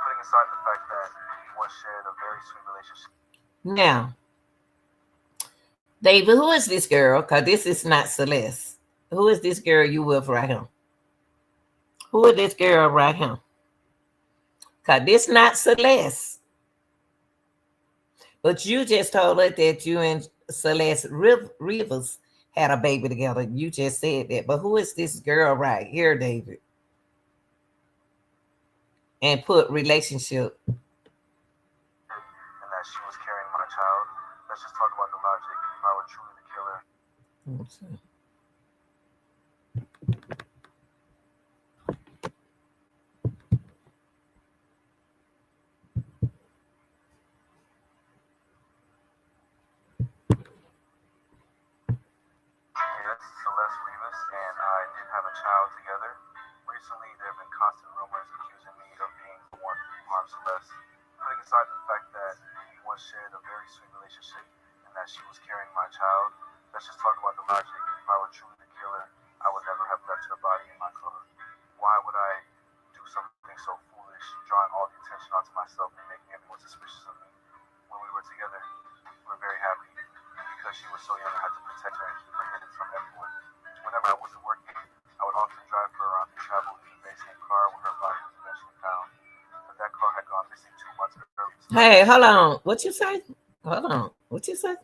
putting aside the fact that we once shared a very sweet relationship. Now, David, who is this girl? Because this is not Celeste. Who is this girl you with right here? Who is this girl right here? Because this not Celeste. But you just told her that you and Celeste Rivas had a baby together. You just said that. But who is this girl right here, David? And put relationship. And that she was carrying my child. Let's just talk about the logic. If I were truly the killer. Okay. Yes, Celeste Rivas and I did have a child together. Recently, there have been constant rumors accusing me of being the one who harmed Celeste. Putting aside the fact that we once shared a very sweet relationship and that she was carrying my child, let's just talk about the logic. If I were truly the killer, I would never have left her body in my car. Why would I do something so foolish, drawing all the attention onto myself and making everyone suspicious of me? When we were together, we were very happy. Because she was so young, I had to protect her and keep her hidden from everyone. Whenever I wasn't working, I would often drive her around to travel in the very same car where her body was eventually found. But that car had gone missing 2 months earlier. Hey, hold on. What you say? Hold on. What you say?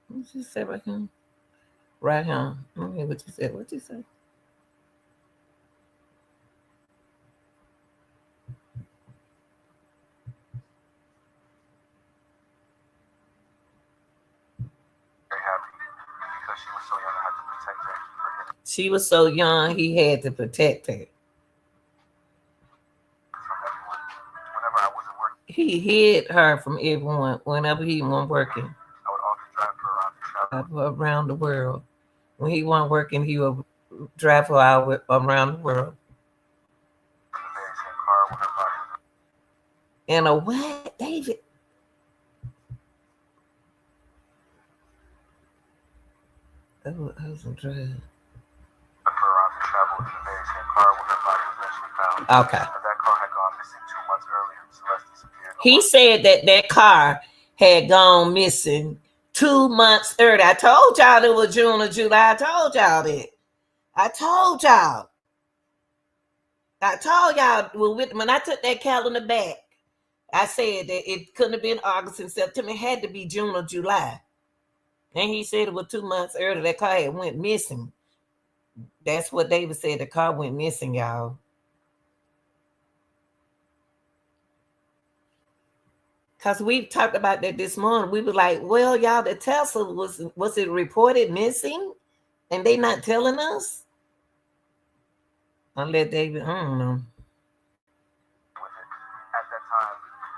What you say right here? Right here. Okay, what you said? What you say? Very happy. Because she was so young, I had to protect her and keep her hidden. She was so young, he had to protect her. From everyone. Whenever I wasn't working, He hid her from everyone whenever he wasn't working. I would often drive her around to travel. Around the world. When he wasn't working, he would drive her out around the world. In the very same car where her body was. And a what, David? I was on drugs. For around to travel in the very same car when her body was eventually found. Okay. But that car had gone missing 2 months earlier. Celeste disappeared. He said that car had gone missing 2 months earlier. I told y'all it was June or July. I told y'all that. I told y'all when I took that calendar back, I said that it couldn't have been August and September. It had to be June or July. And he said it was 2 months earlier. That car had went missing. That's what David said. The car went missing, y'all. Because we talked about that this morning. We were like, well, y'all, the Tesla, was it reported missing? And they not telling us? Unless David, I don't know. At that time,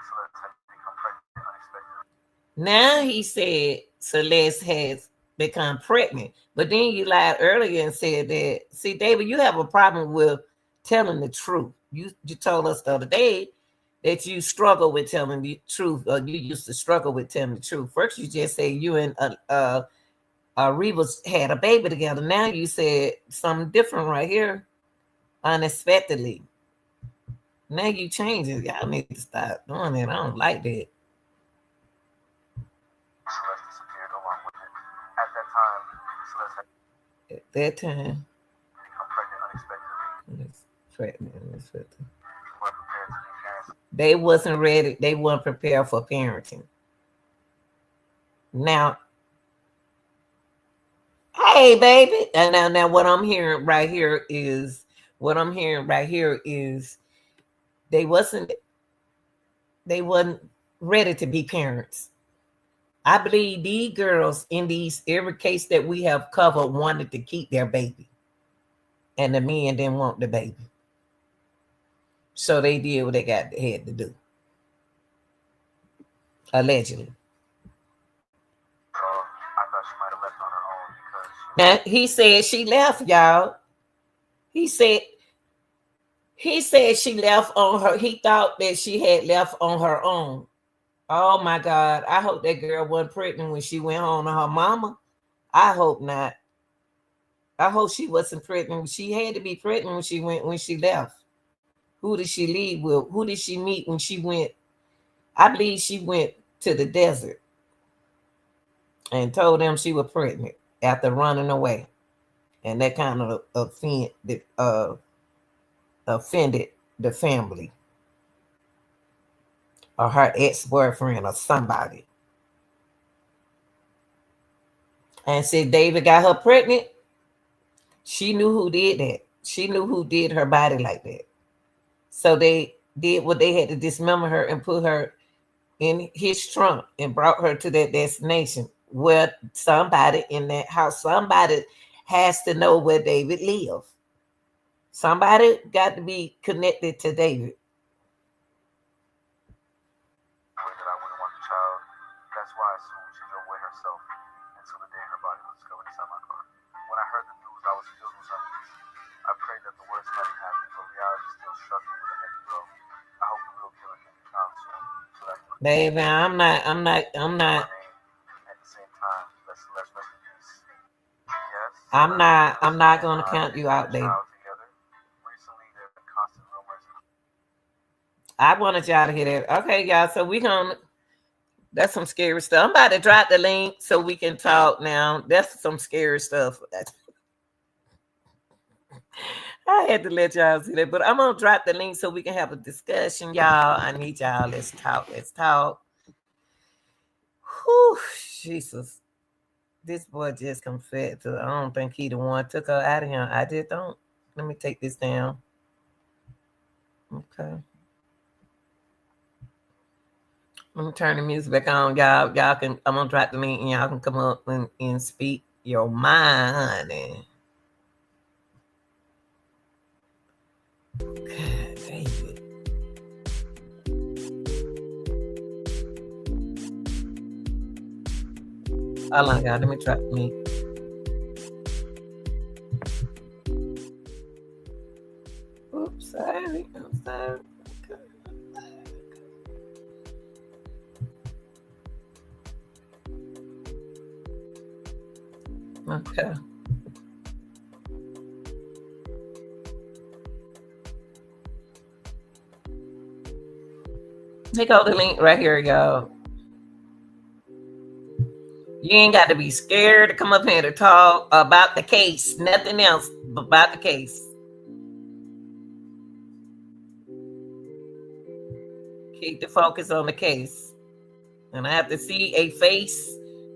Celeste had become pregnant unexpectedly. Now he said Celeste has become pregnant. But then you lied earlier and said that, see, David, you have a problem with telling the truth. You told us the other day that you struggle with telling the truth, or you used to struggle with telling the truth. First, you just say you and Rivas had a baby together. Now you said something different right here, unexpectedly. Now you change it. Y'all need to stop doing that. I don't like that. Celeste disappeared along with it. At that time, Celeste had become pregnant unexpectedly. They wasn't ready. They weren't prepared for parenting. Now, hey, baby. And now what I'm hearing right here is they wasn't ready to be parents. I believe these girls in every case that we have covered wanted to keep their baby. And the men didn't want the baby. So they did what they had to do. Allegedly. I thought she might have left on her own because now he said she left, y'all. He said she left on her. He thought that she had left on her own. Oh my God. I hope that girl wasn't pregnant when she went home to her mama. I hope not. I hope she wasn't pregnant. She had to be pregnant when she left. Who did she leave with? Who did she meet when she went? I believe she went to the desert and told them she was pregnant after running away. And that kind of offended the family or her ex-boyfriend or somebody. And said David got her pregnant. She knew who did that. She knew who did her body like that. So they did what they had to dismember her and put her in his trunk and brought her to that destination where somebody in that house, somebody has to know where David lived. Somebody got to be connected to David. That I wouldn't want the child. That's why I assumed she drove away herself until the day her body was discovered inside my car. When I heard the news, I was filled with unease. I prayed that the worst hadn't happened, but reality still struck me with a heavy blow. I hope the real killer can be found soon. So that baby, I'm not. At the same time, let's rest in peace. Yes. I'm not gonna count you out, baby. Recently, there have been constant rumors. I wanted y'all to hear that. Okay, y'all. So that's some scary stuff. I'm about to drop the link so we can talk now. That's some scary stuff. I had to let y'all see that, but I'm gonna drop the link so we can have a discussion, y'all. I need y'all. Let's talk. Whew, Jesus. This boy just confessed. I don't think he the one took her out of here. I just don't. Let me take this down. Okay. Let me turn the music back on, y'all. I'm gonna drop the link and y'all can come up and speak your mind. God, David. Hold on, y'all. Let me drop the link. Oops, sorry. I'm sorry. Okay. Here go the link right here, y'all. You ain't got to be scared to come up here to talk about the case. Nothing else about the case. Keep the focus on the case. And I have to see a face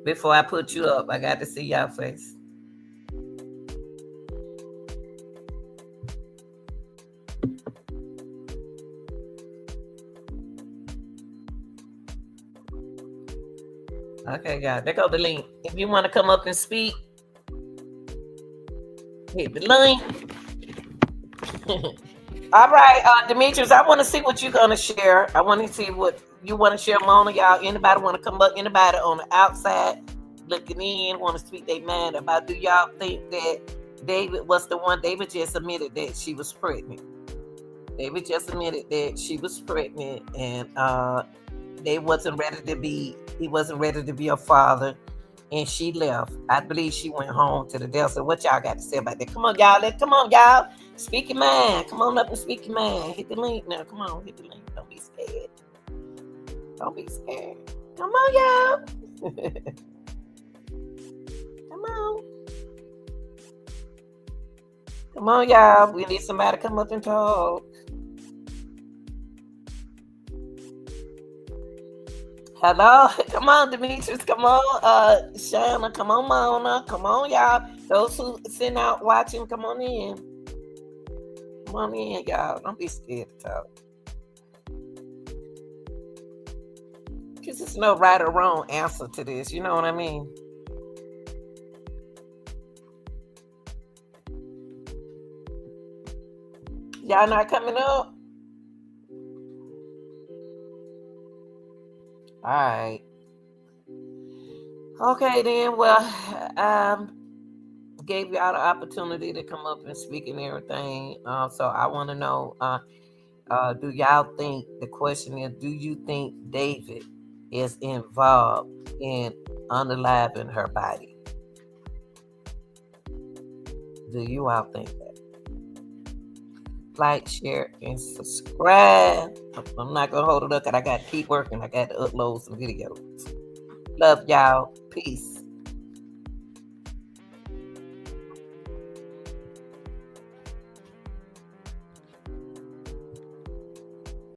before I put you up. I got to see your face. Okay, guys, there go the link. If you want to come up and speak, hit the link. All right, Demetrius, I want to see what you're going to share. I want to see what you want to share, Mona. Y'all, anybody want to come up? Anybody on the outside looking in want to speak their mind about, do y'all think that David was the one? David just admitted that she was pregnant. David just admitted that she was pregnant, and he wasn't ready to be a father, and she left. I believe she went home to the Delta. What y'all got to say about that? Come on, y'all. Come on, y'all. Speak your mind. Come on up and speak your mind. Hit the link now. Come on, hit the link. Don't be scared. Don't be scared. Come on, y'all. Come on. Come on, y'all. We need somebody to come up and talk. Hello, come on, Demetrius, come on, Shana, come on, Mona, come on, y'all. Those who sitting out watching, come on in. Come on in, y'all. Don't be scared to talk. Because there's no right or wrong answer to this, you know what I mean? Y'all not coming up? All right. Okay, then. Well, gave y'all the opportunity to come up and speak and everything. So I want to know, do y'all think, the question is, do you think David is involved in unaliving her body? Do you all think that? Like, share, and subscribe. I'm not going to hold it up because I got to keep working. I got to upload some videos. Love y'all. Peace.